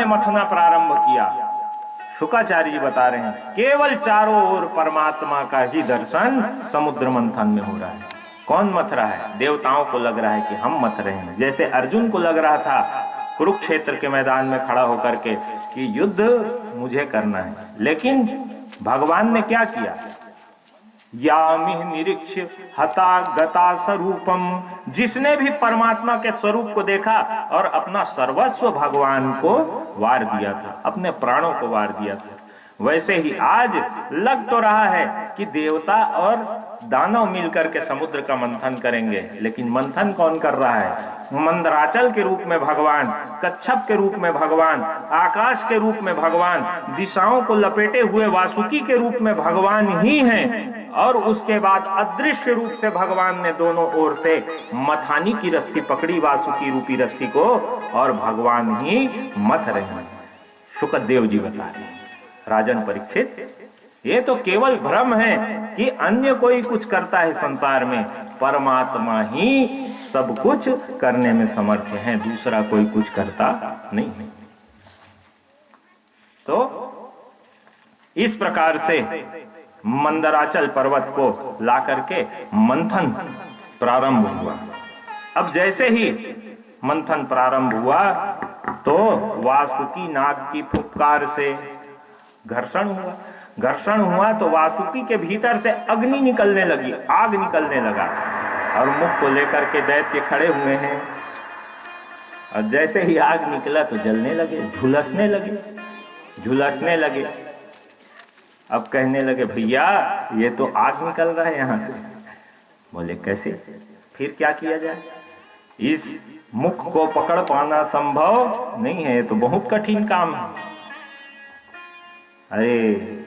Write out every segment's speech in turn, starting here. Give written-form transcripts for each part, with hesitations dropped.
से मथना प्रारंभ किया। शुकाचार्य जी बता रहे हैं केवल चारों ओर परमात्मा का ही दर्शन समुद्र मंथन में हो रहा है। कौन मथ रहा है? देवताओं को लग रहा है कि हम मथ रहे हैं। जैसे अर्जुन को लग रहा था कुरुक्षेत्र के मैदान में खड़ा होकर के कि युद्ध मुझे करना है, लेकिन भगवान ने क्या किया? यामिह निरीक्ष्य हता गता स्वरूपम, जिसने भी परमात्मा के स्वरूप को देखा और अपना सर्वस्व भगवान को वार दिया था, अपने प्राणों को वार दिया था। वैसे ही आज लग तो रहा है कि देवता और दानव मिलकर के समुद्र का मंथन करेंगे, लेकिन मंथन कौन कर रहा है? मंदराचल के रूप में भगवान, कच्छप के रूप में भगवान, आकाश के रूप में भगवान, दिशाओं को लपेटे हुए वासुकी के रूप में भगवान ही हैं। और उसके बाद अदृश्य रूप से भगवान ने दोनों ओर से मथानी की रस्सी पकड़ी, वासुकी रूपी रस्सी को, और भगवान ही मथ रहे हैं। शुकदेव जी बता रहे हैं राजन परीक्षित, ये तो केवल भ्रम है कि अन्य कोई कुछ करता है संसार में, परमात्मा ही सब कुछ करने में समर्थ है, दूसरा कोई कुछ करता नहीं है। तो इस प्रकार से मंदराचल पर्वत को लाकर के मंथन प्रारंभ हुआ। अब जैसे ही मंथन प्रारंभ हुआ तो वासुकी नाग की फुफकार से घर्षण हुआ। घर्षण हुआ तो वासुकी के भीतर से अग्नि निकलने लगी, आग निकलने लगा, और मुख को लेकर के दैत्य खड़े हुए हैं। और जैसे ही आग निकला तो जलने लगे, झुलसने लगे, झुलसने लगे। अब कहने लगे भैया ये तो आग निकल रहा है यहां से। बोले कैसे? फिर क्या किया जाए? इस मुख को पकड़ पाना संभव नहीं है, तो बहुत कठिन काम है। अरे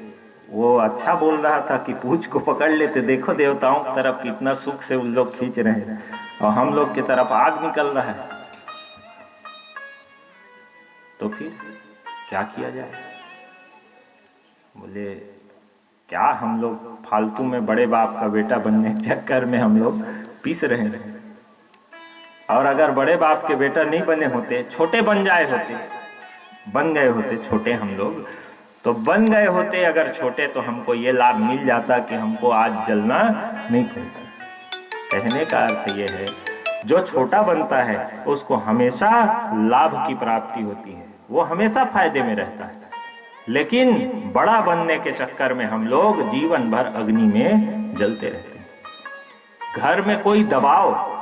वो अच्छा बोल रहा था कि पूंछ को पकड़ लेते, देखो देवताओं की तरफ कितना सुख से उन लोग खींच रहे हैं और हम लोग की तरफ आग निकल रहा है। तो फिर क्या किया जाए? बोले क्या हम लोग फालतू में बड़े बाप का बेटा बनने के चक्कर में हम लोग पीस रहे हैं। और अगर बड़े बाप के बेटा नहीं बने होते, छोटे बन जाए होते, बन गए होते छोटे हम लोग, तो बन गए होते अगर छोटे, तो हमको ये लाभ मिल जाता कि हमको आज जलना नहीं पड़ता। कहने का अर्थ ये है जो छोटा बनता है उसको हमेशा लाभ की प्राप्ति होती है, वो हमेशा फायदे में रहता है। लेकिन बड़ा बनने के चक्कर में हम लोग जीवन भर अग्नि में जलते रहते हैं। घर में कोई दबाव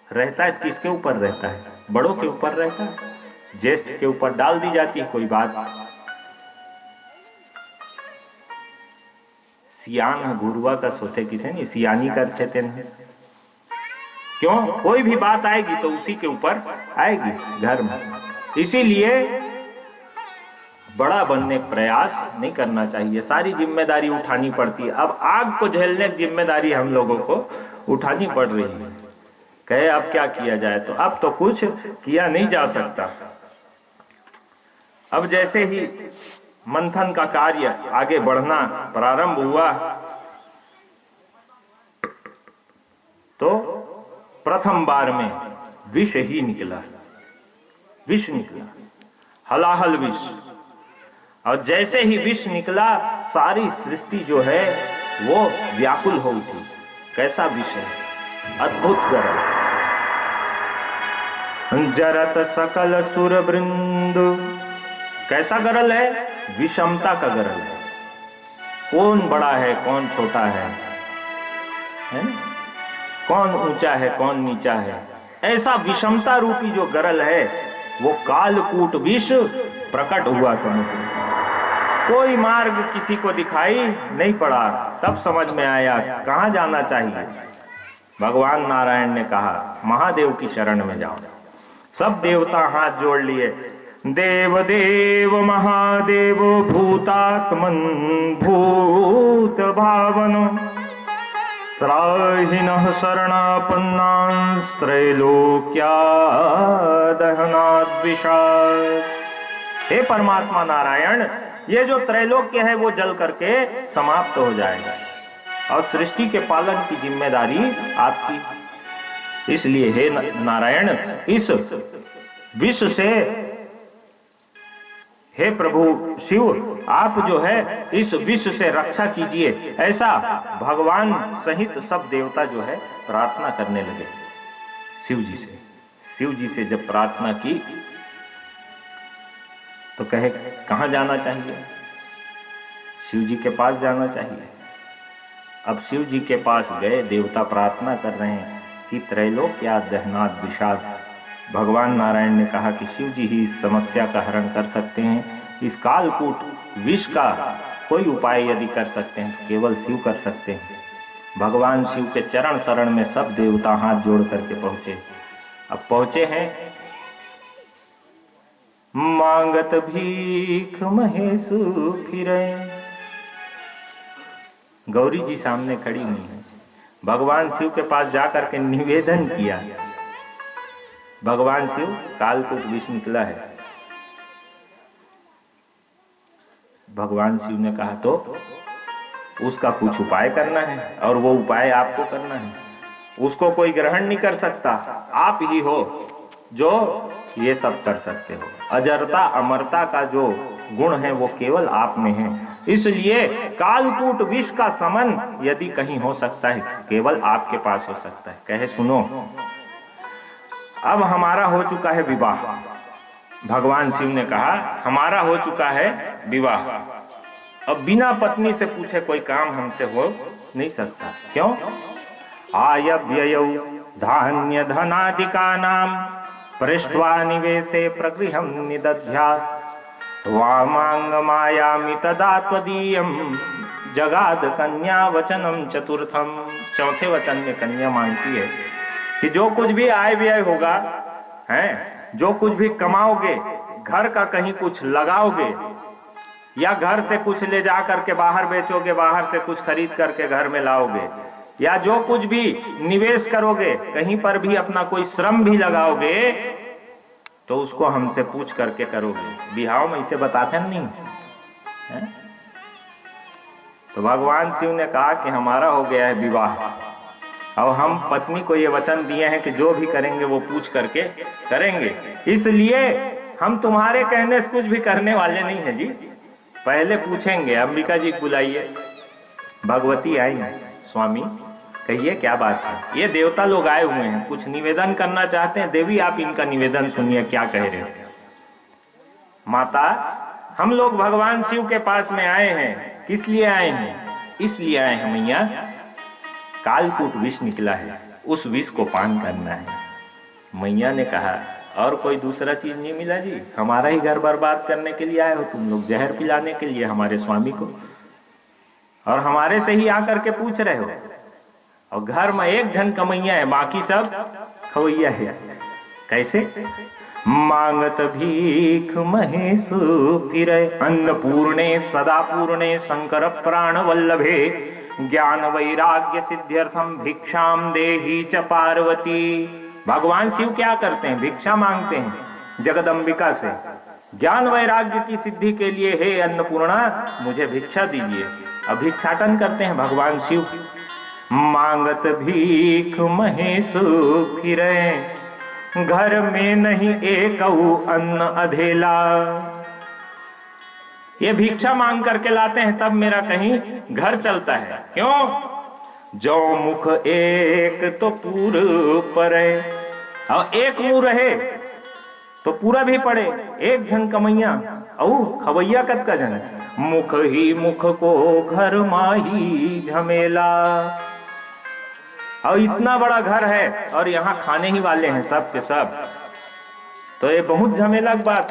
रहता है, किसके ऊपर रहता है? बड़ों के ऊपर रहता है, ज्येष्ठ के ऊपर डाल दी जाती है कोई बात। सियान गुरुआ का सोते की थे नहीं, सियानी करते थे ना। क्यों? कोई भी बात आएगी तो उसी के ऊपर आएगी घर में। इसीलिए बड़ा बनने का प्रयास नहीं करना चाहिए, सारी जिम्मेदारी उठानी पड़ती है। अब आग को झेलने की जिम्मेदारी हम लोगों को उठानी पड़ रही है। कहे अब क्या किया जाए? तो अब तो कुछ किया नहीं जा सकता। अब जैसे ही मंथन का कार्य आगे बढ़ना प्रारंभ हुआ तो प्रथम बार में विष ही निकला, विष निकला, हलाहल विष। और जैसे ही विष निकला सारी सृष्टि जो है वो व्याकुल हो उठी। कैसा विष है? अद्भुत गरल, जरत सकल सुर वृंद। कैसा गरल है? विषमता का गरल है। कौन बड़ा है कौन छोटा है, कौन ऊंचा है कौन नीचा है, ऐसा विषमता रूपी जो गरल है वो कालकूट विष प्रकट हुआ समुद्र से। कोई मार्ग किसी को दिखाई नहीं पड़ा। तब समझ में आया कहां जाना चाहिए। भगवान नारायण ने कहा महादेव की शरण में जाओ। सब देवता हाथ जोड़ लिए, देव देव महादेव भूतात्मन भूत भावन त्राहिनः शरणापन्नांस्त्रैलोक्या दहनाद् विषाद। हे परमात्मा नारायण, ये जो त्रैलोक्य है वो जल करके समाप्त हो जाएगा और सृष्टि के पालन की जिम्मेदारी आपकी। इसलिए हे नारायण, इस विष से हे प्रभु शिव, आप जो है इस विष से रक्षा कीजिए। ऐसा भगवान सहित सब देवता जो है प्रार्थना करने लगे शिव जी से। शिव जी से जब प्रार्थना की तो कहे कहां जाना चाहिए? शिव जी के पास जाना चाहिए। अब शिव जी के पास गए, देवता प्रार्थना कर रहे हैं कि त्रैलोक्या दहनाद विषाद। भगवान नारायण ने कहा कि शिव जी ही इस समस्या का हरण कर सकते हैं। इस कालकूट विष का कोई उपाय यदि कर सकते हैं तो केवल शिव कर सकते हैं। भगवान शिव के चरण शरण में सब देवता हाथ जोड़ करके पहुंचे। अब पहुंचे हैं, मांगत भीख महेशु फिरे। गौरी जी सामने खड़ी हुई हैं। भगवान शिव के पास जाकर के निवेदन किया। भगवान शिव, कालकूट विष निकला है। भगवान शिव ने कहा तो उसका कुछ उपाय करना है, और वो उपाय आपको करना है। उसको कोई ग्रहण नहीं कर सकता, आप ही हो जो ये सब कर सकते हो। अजरता अमरता का जो गुण है वो केवल आप में है। इसलिए कालकूट विष का समन यदि कहीं हो सकता है केवल आपके पास हो सकता है। कहे सुनो, अब हमारा हो चुका है विवाह। भगवान शिव ने कहा हमारा हो चुका है विवाह, अब बिना पत्नी से पूछे कोई काम हमसे हो नहीं सकता। क्यों? आय व्ययौ धान्य धनादिका नाम पृष्ठवा निवेशे प्रगृहं निदध्यात् वामांग मायामि तदा त्वदीयं जगाद कन्या वचनम चतुर्थम। चौथे वचन में कन्या मांगती है कि जो कुछ भी आय व्यय होगा, हैं, जो कुछ भी कमाओगे, घर का कहीं कुछ लगाओगे या घर से कुछ ले जा करके बाहर बेचोगे, बाहर से कुछ खरीद करके घर में लाओगे, या जो कुछ भी निवेश करोगे, कहीं पर भी अपना कोई श्रम भी लगाओगे तो उसको हमसे पूछ करके करोगे। बिहाव में इसे बताते नहीं है? तो भगवान शिव ने कहा कि हमारा हो गया है विवाह, अब हम पत्नी को ये वचन दिए हैं कि जो भी करेंगे वो पूछ करके करेंगे। इसलिए हम तुम्हारे कहने से कुछ भी करने वाले नहीं है जी, पहले पूछेंगे। अंबिका जी बुलाइए। भगवती आई, स्वामी कहिए क्या बात है? ये देवता लोग आए हुए हैं, कुछ निवेदन करना चाहते हैं। देवी आप इनका निवेदन सुनिए, क्या कह रहे हो? माता, हम लोग भगवान शिव के पास में आए हैं। किस लिए आए हैं? इसलिए आए हैं मैया, कालकूट विष निकला है, उस विष को पान करना है। मैया ने कहा और कोई दूसरा चीज नहीं मिला जी? हमारा ही घर बर्बाद करने के लिए आए हो तुम लोग, जहर पिलाने के लिए हमारे स्वामी को, और हमारे से ही आकर के पूछ रहे हो। और घर में एक जन कमैया है, बाकी सब खवैया है। कैसे? मांगत भीख महेशु फिरे अन्नपूर्णे सदा पूर्णे शंकर प्राण वल्लभे ज्ञान वैराग्य सिद्ध्यर्थम भिक्षाम देहि च पार्वती। भगवान शिव क्या करते हैं? भिक्षा मांगते हैं जगदम्बिका से, ज्ञान वैराग्य की सिद्धि के लिए। हे अन्नपूर्णा, मुझे भिक्षा दीजिए। अब भिक्षाटन करते हैं भगवान शिव। मांगत भीख महेशु फिरे घर में नहीं एकऊ अन्न अधेला। ये भिक्षा मांग करके लाते हैं तब मेरा कहीं घर चलता है। क्यों? जो मुख एक तो पूर परे, और एक मुंह रहे तो पूरा भी पड़े। एक झन कमैया औ खवैया कत का जन, मुख ही मुख को घर माही झमेला। और इतना बड़ा घर है और यहाँ खाने ही वाले हैं सब के सब, तो ये बहुत झमेला की बात।